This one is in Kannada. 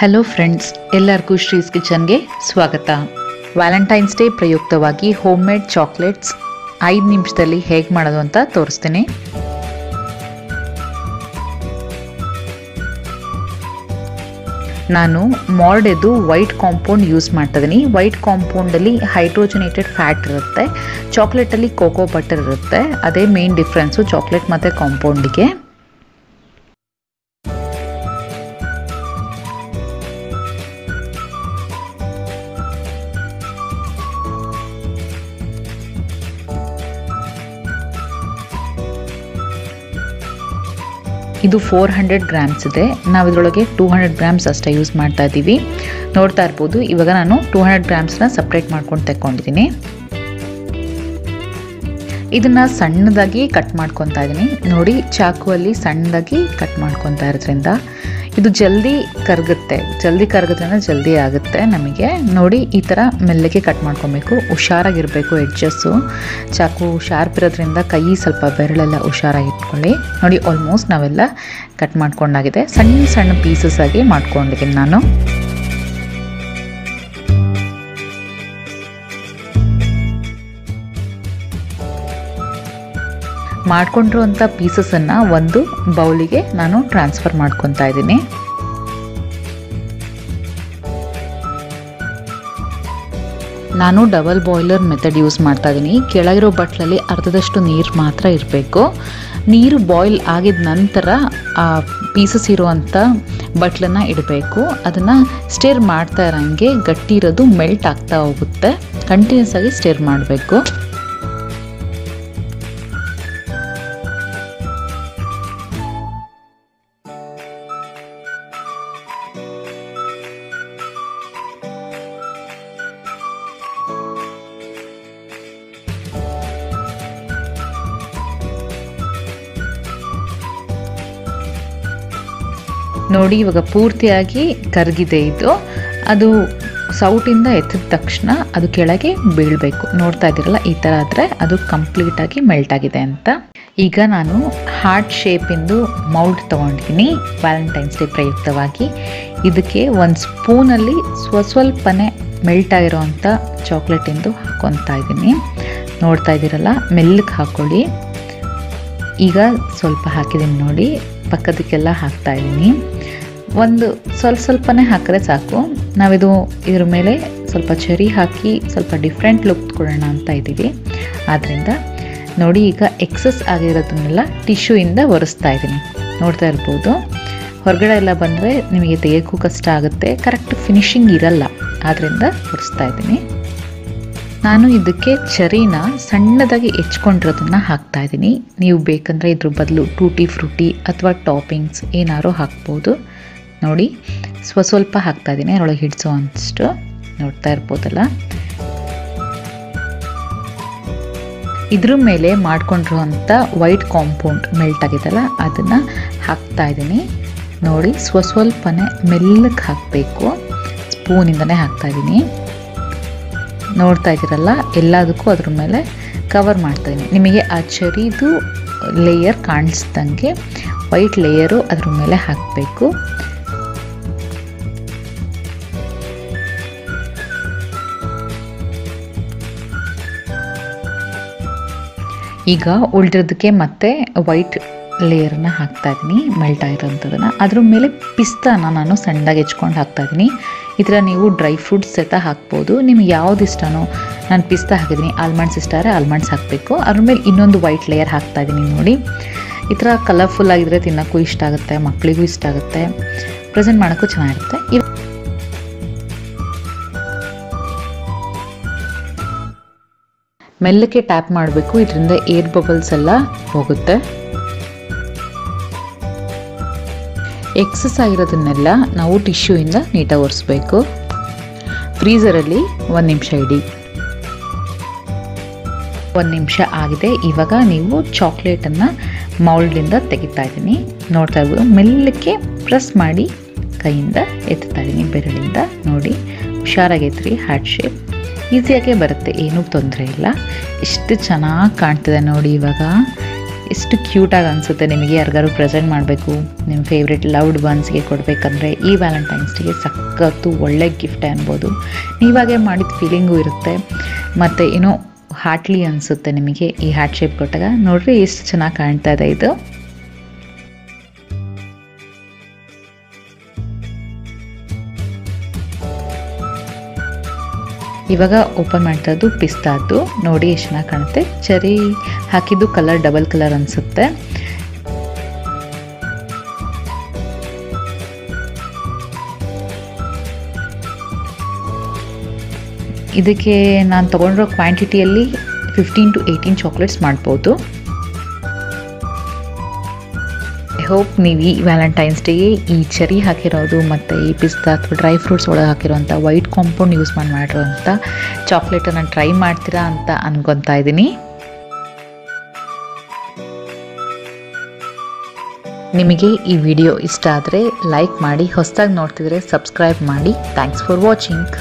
ಹಲೋ ಫ್ರೆಂಡ್ಸ್, ಎಲ್ಲರಿಗೂ ಶ್ರೀಸ್ ಕಿಚನ್ಗೆ ಸ್ವಾಗತ. ವ್ಯಾಲೆಂಟೈನ್ಸ್ ಡೇ ಪ್ರಯುಕ್ತವಾಗಿ ಹೋಮ್ ಮೇಡ್ ಚಾಕ್ಲೇಟ್ಸ್ 5 ನಿಮಿಷದಲ್ಲಿ ಹೇಗೆ ಮಾಡೋದು ಅಂತ ತೋರಿಸ್ತೀನಿ. ನಾನು ಮೌಲ್ಡ್ ವೈಟ್ ಕಾಂಪೌಂಡ್ ಯೂಸ್ ಮಾಡ್ತಾ ಇದ್ದೀನಿ. ವೈಟ್ ಕಾಂಪೌಂಡಲ್ಲಿ ಹೈಡ್ರೋಜನೇಟೆಡ್ ಫ್ಯಾಟ್ ಇರುತ್ತೆ, ಚಾಕ್ಲೇಟಲ್ಲಿ ಕೋಕೋ ಬಟರ್ ಇರುತ್ತೆ. ಅದೇ ಮೇನ್ ಡಿಫ್ರೆನ್ಸು ಚಾಕ್ಲೇಟ್ ಮತ್ತು ಕಾಂಪೌಂಡಿಗೆ. ಇದು 400 ಗ್ರಾಮ್ಸ್ ಇದೆ. ನಾವು ಇದರೊಳಗೆ 200 ಗ್ರಾಮ್ಸ್ ಅಷ್ಟೇ ಯೂಸ್ ಮಾಡ್ತಾ ಇದ್ದೀವಿ. ನೋಡ್ತಾ ಇರ್ಬೋದು, ಇವಾಗ ನಾನು 200 ಗ್ರಾಮ್ಸ್ನ ಸಪ್ರೇಟ್ ಮಾಡ್ಕೊಂಡು ತಗೊಂಡಿದ್ದೀನಿ. ಇದನ್ನು ಸಣ್ಣದಾಗಿ ಕಟ್ ಮಾಡ್ಕೊತಾ ಇದ್ದೀನಿ. ನೋಡಿ, ಚಾಕುವಲ್ಲಿ ಸಣ್ಣದಾಗಿ ಕಟ್ ಮಾಡ್ಕೊತಾ ಇರೋದ್ರಿಂದ ಇದು ಜಲ್ದಿ ಕರಗುತ್ತೆ, ಜಲ್ದಿ ಆಗುತ್ತೆ ನಮಗೆ. ನೋಡಿ, ಈ ಥರ ಮೆಲ್ಲಗೆ ಕಟ್ ಮಾಡ್ಕೊಬೇಕು. ಹುಷಾರಾಗಿರಬೇಕು ಎಡ್ಜಸ್ಸು. ಚಾಕು ಶಾರ್ಪ್ ಇರೋದ್ರಿಂದ ಕೈ ಸ್ವಲ್ಪ ಬೆರಳೆಲ್ಲ ಹುಷಾರಾಗಿ ಇಟ್ಕೊಳ್ಳಿ. ನೋಡಿ, ಆಲ್ಮೋಸ್ಟ್ ನಾವೆಲ್ಲ ಕಟ್ ಮಾಡ್ಕೊಂಡಾಗಿದೆ. ಸಣ್ಣ ಸಣ್ಣ ಪೀಸಸ್ ಆಗಿ ಮಾಡ್ಕೊಂಡಿದ್ದೀನಿ ನಾನು. ಮಾಡ್ಕೊಂಡಿರುವಂಥ ಪೀಸಸನ್ನು ಒಂದು ಬೌಲಿಗೆ ನಾನು ಟ್ರಾನ್ಸ್ಫರ್ ಮಾಡ್ಕೊತಾ ಇದ್ದೀನಿ. ನಾನು ಡಬಲ್ ಬಾಯ್ಲರ್ ಮೆಥಡ್ ಯೂಸ್ ಮಾಡ್ತಾ ಇದ್ದೀನಿ. ಕೆಳಗಿರೋ ಬಟ್ಲಲ್ಲಿ ಅರ್ಧದಷ್ಟು ನೀರು ಮಾತ್ರ ಇರಬೇಕು. ನೀರು ಬಾಯ್ಲ್ ಆಗಿದ ನಂತರ ಆ ಪೀಸಸ್ ಇರುವಂಥ ಬಟ್ಲನ್ನು ಇಡಬೇಕು. ಅದನ್ನು ಸ್ಟಿರ್ ಮಾಡ್ತಾ ಇರೋಂಗೆ ಗಟ್ಟಿ ಇರೋದು ಮೆಲ್ಟ್ ಆಗ್ತಾ ಹೋಗುತ್ತೆ. ಕಂಟಿನ್ಯೂಸ್ ಆಗಿ ಸ್ಟಿರ್ ಮಾಡಬೇಕು. ನೋಡಿ, ಇವಾಗ ಪೂರ್ತಿಯಾಗಿ ಕರಗಿದೆ ಇದು. ಅದು ಸೌಟಿಂದ ಎತ್ತಿದ ತಕ್ಷಣ ಅದು ಕೆಳಗೆ ಬೀಳಬೇಕು. ನೋಡ್ತಾ ಇದ್ದೀರಲ್ಲ, ಈ ಥರ ಆದರೆ ಅದು ಕಂಪ್ಲೀಟಾಗಿ ಮೆಲ್ಟ್ ಆಗಿದೆ ಅಂತ. ಈಗ ನಾನು ಹಾರ್ಟ್ ಶೇಪಿಂದು ಮೌಲ್ಡ್ ತೊಗೊಂಡಿದ್ದೀನಿ ವ್ಯಾಲೆಂಟೈನ್ಸ್ ಡೇ ಪ್ರಯುಕ್ತವಾಗಿ. ಇದಕ್ಕೆ ಒಂದು ಸ್ಪೂನಲ್ಲಿ ಸ್ವಲ್ಪನೇ ಮೆಲ್ಟ್ ಆಗಿರೋವಂಥ ಚಾಕ್ಲೇಟಿಂದು ಹಾಕ್ಕೊತಾ ಇದ್ದೀನಿ. ನೋಡ್ತಾ ಇದ್ದೀರಲ್ಲ, ಮೆಲ್ಲಕ್ಕೆ ಹಾಕ್ಕೊಳ್ಳಿ. ಈಗ ಸ್ವಲ್ಪ ಹಾಕಿದ್ದೀನಿ ನೋಡಿ, ಪಕ್ಕದಕ್ಕೆಲ್ಲ ಹಾಕ್ತಾ ಇದ್ದೀನಿ. ಒಂದು ಸ್ವಲ್ಪನೇ ಹಾಕಿದ್ರೆ ಸಾಕು. ನಾವಿದು ಇದ್ರ ಮೇಲೆ ಸ್ವಲ್ಪ ಚೆರಿ ಹಾಕಿ ಸ್ವಲ್ಪ ಡಿಫ್ರೆಂಟ್ ಲುಕ್ ಕೊಡೋಣ ಅಂತ ಇದ್ದೀವಿ. ಆದ್ದರಿಂದ ನೋಡಿ, ಈಗ ಎಕ್ಸಸ್ ಆಗಿರೋದನ್ನೆಲ್ಲ ಟಿಶ್ಯೂಯಿಂದ ಒರೆಸ್ತಾ ಇದ್ದೀನಿ. ನೋಡ್ತಾ ಇರ್ಬೋದು, ಹೊರಗಡೆ ಎಲ್ಲ ಬಂದರೆ ನಿಮಗೆ ತೆಗೆಯೋಕ್ಕೂ ಕಷ್ಟ ಆಗುತ್ತೆ, ಕರೆಕ್ಟ್ ಫಿನಿಶಿಂಗ್ ಇರಲ್ಲ. ಆದ್ದರಿಂದ ಒರೆಸ್ತಾ ಇದ್ದೀನಿ. ನಾನು ಇದಕ್ಕೆ ಚೆರಿನ ಸಣ್ಣದಾಗಿ ಹೆಚ್ಕೊಂಡಿರೋದನ್ನು ಹಾಕ್ತಾ ಇದ್ದೀನಿ. ನೀವು ಬೇಕಂದರೆ ಇದ್ರ ಬದಲು ಟೂಟಿ ಫ್ರೂಟಿ ಅಥವಾ ಟಾಪಿಂಗ್ಸ್ ಏನಾದ್ರು ಹಾಕ್ಬೋದು. ನೋಡಿ, ಸ್ವಲ್ಪ ಹಾಕ್ತಾ ಇದ್ದೀನಿ, ಅದರೊಳಗೆ ಹಿಡಿಸೋ ಅಷ್ಟು. ನೋಡ್ತಾ ಇರ್ಬೋದಲ್ಲ, ಇದ್ರ ಮೇಲೆ ಮಾಡ್ಕೊಂಡಿರುವಂಥ ವೈಟ್ ಕಾಂಪೌಂಡ್ ಮೆಲ್ಟ್ ಆಗಿದೆಲ್ಲ ಅದನ್ನು ಹಾಕ್ತಾ ಇದ್ದೀನಿ. ನೋಡಿ, ಸ್ವಲ್ಪನೇ ಮೆಲ್ಲಕ್ಕೆ ಹಾಕಬೇಕು. ಸ್ಪೂನಿಂದನೇ ಹಾಕ್ತಾ ಇದ್ದೀನಿ. ನೋಡ್ತಾ ಇದ್ದೀರಲ್ಲ, ಎಲ್ಲದಕ್ಕೂ ಅದ್ರ ಮೇಲೆ ಕವರ್ ಮಾಡ್ತಾಯಿದ್ದೀನಿ. ನಿಮಗೆ ಆ ಚೆರಿದು ಲೇಯರ್ ಕಾಣಿಸ್ದಂಗೆ ವೈಟ್ ಲೇಯರು ಅದ್ರ ಮೇಲೆ ಹಾಕಬೇಕು. ಈಗ ಉಳಿದಿರೋದಕ್ಕೆ ಮತ್ತೆ ವೈಟ್ ಲೇಯರನ್ನ ಹಾಕ್ತಾ ಇದ್ದೀನಿ, ಮೆಲ್ಟ್ ಆಗಿರೋಂಥದ್ದನ್ನು. ಅದ್ರ ಮೇಲೆ ಪಿಸ್ತಾನ ನಾನು ಸಣ್ಣದಾಗಿ ಹೆಚ್ಕೊಂಡು ಹಾಕ್ತಾ ಇದ್ದೀನಿ. ಈ ಥರ ನೀವು ಡ್ರೈ ಫ್ರೂಟ್ಸ್ ಸಹಿತ ಹಾಕ್ಬೋದು. ನಿಮ್ಗೆ ಯಾವ್ದು ಇಷ್ಟನೋ. ನಾನು ಪಿಸ್ತಾ ಹಾಕಿದ್ದೀನಿ, ಆಲ್ಮಂಡ್ಸ್ ಇಷ್ಟ ಆದರೆ ಆಲ್ಮಂಡ್ಸ್ ಹಾಕಬೇಕು. ಅದ್ರ ಮೇಲೆ ಇನ್ನೊಂದು ವೈಟ್ ಲೇಯರ್ ಹಾಕ್ತಾ ಇದ್ದೀನಿ. ನೋಡಿ, ಈ ಥರ ಕಲರ್ಫುಲ್ ಆಗಿದ್ರೆ ತಿನ್ನೋಕ್ಕೂ ಇಷ್ಟ ಆಗುತ್ತೆ, ಮಕ್ಕಳಿಗೂ ಇಷ್ಟ ಆಗುತ್ತೆ, ಪ್ರೆಸೆಂಟ್ ಮಾಡೋಕ್ಕೂ ಚೆನ್ನಾಗಿರುತ್ತೆ. ಮೆಲ್ಲಕ್ಕೆ ಟ್ಯಾಪ್ ಮಾಡಬೇಕು, ಇದರಿಂದ ಏರ್ ಬಬಲ್ಸ್ ಎಲ್ಲ ಹೋಗುತ್ತೆ. ಎಕ್ಸಸ್ ಆಗಿರೋದನ್ನೆಲ್ಲ ನಾವು ಟಿಶ್ಯೂಯಿಂದ ನೀಟಾಗಿ ಒರೆಸ್ಬೇಕು. ಫ್ರೀಝರಲ್ಲಿ 1 ನಿಮಿಷ ಇಡಿ. 1 ನಿಮಿಷ ಆಗಿದೆ. ಇವಾಗ ನೀವು ಚಾಕ್ಲೇಟನ್ನು ಮೌಲ್ಡಿಂದ ತೆಗಿತಾ ಇದ್ದೀನಿ. ನೋಡ್ತಾ ಇರ್ಬೋದು, ಮೆಲ್ಲಕ್ಕೆ ಪ್ರೆಸ್ ಮಾಡಿ ಕೈಯಿಂದ ಎತ್ತಾ ಇದ್ದೀನಿ, ಬೆರಳಿಂದ. ನೋಡಿ, ಹುಷಾರಾಗೈತ್ರಿ. ಹಾರ್ಟ್ ಶೇಪ್ ಈಸಿಯಾಗೇ ಬರುತ್ತೆ, ಏನೂ ತೊಂದರೆ ಇಲ್ಲ. ಎಷ್ಟು ಚೆನ್ನಾಗಿ ಕಾಣ್ತಿದೆ ನೋಡಿ. ಇವಾಗ ಎಷ್ಟು ಕ್ಯೂಟಾಗಿ ಅನಿಸುತ್ತೆ ನಿಮಗೆ ಯಾರಿಗಾರು ಪ್ರೆಸೆಂಟ್ ಮಾಡಬೇಕು, ನಿಮ್ಮ ಫೇವ್ರೆಟ್ ಲವ್ಡ್ ಒನ್ಸ್ಗೆ ಕೊಡಬೇಕಂದ್ರೆ ಈ ವ್ಯಾಲೆಂಟೈನ್ಸ್ ಡೇಗೆ ಸಖತ್ತು ಒಳ್ಳೆ ಗಿಫ್ಟೇ ಅನ್ಬೋದು. ನೀವಾಗೆ ಮಾಡಿದ ಫೀಲಿಂಗು ಇರುತ್ತೆ ಮತ್ತು ಏನೋ ಹಾರ್ಟ್ಲಿ ಅನಿಸುತ್ತೆ ನಿಮಗೆ ಈ ಹಾರ್ಟ್ ಶೇಪ್ ಕೊಟ್ಟಾಗ. ನೋಡ್ರಿ ಎಷ್ಟು ಚೆನ್ನಾಗಿ ಕಾಣ್ತಾ ಇದೆ ಇದು. ಇವಾಗ ಓಪನ್ ಮಾಡ್ತಾ ಇದ್ದು ಪಿಸ್ತಾದ್ದು ನೋಡಿ ಎಷ್ಟು ಚೆನ್ನಾಗಿ ಕಾಣುತ್ತೆ. ಚೆರಿ ಹಾಕಿದ್ದು ಕಲರ್ ಡಬಲ್ ಕಲರ್ ಅನಿಸುತ್ತೆ. ಇದಕ್ಕೆ ನಾನು ತೊಗೊಂಡಿರೋ ಕ್ವಾಂಟಿಟಿಯಲ್ಲಿ 15 to 18 ಚಾಕ್ಲೇಟ್ಸ್ ಮಾಡ್ಬೋದು. ಐ ಹೋಪ್ ನೀವು ಈ ವ್ಯಾಲೆಂಟೈನ್ಸ್ ಡೇಗೆ ಈ ಚೆರಿ ಹಾಕಿರೋದು ಮತ್ತು ಈ ಪಿಸ್ತಾ ಅಥವಾ ಡ್ರೈ ಫ್ರೂಟ್ಸ್ ಒಳಗೆ ಹಾಕಿರೋಂಥ ವೈಟ್ ಕಾಂಪೌಂಡ್ ಯೂಸ್ ಮಾಡಿರೋಂಥ ಚಾಕ್ಲೇಟನ್ನು ಟ್ರೈ ಮಾಡ್ತೀರಾ ಅಂತ ಅನ್ಕೊತಾ ಇದ್ದೀನಿ. ನಿಮಗೆ ಈ ವಿಡಿಯೋ ಇಷ್ಟ ಆದರೆ ಲೈಕ್ ಮಾಡಿ, ಹೊಸದಾಗಿ ನೋಡ್ತಿದ್ರೆ ಸಬ್ಸ್ಕ್ರೈಬ್ ಮಾಡಿ. Thanks for watching.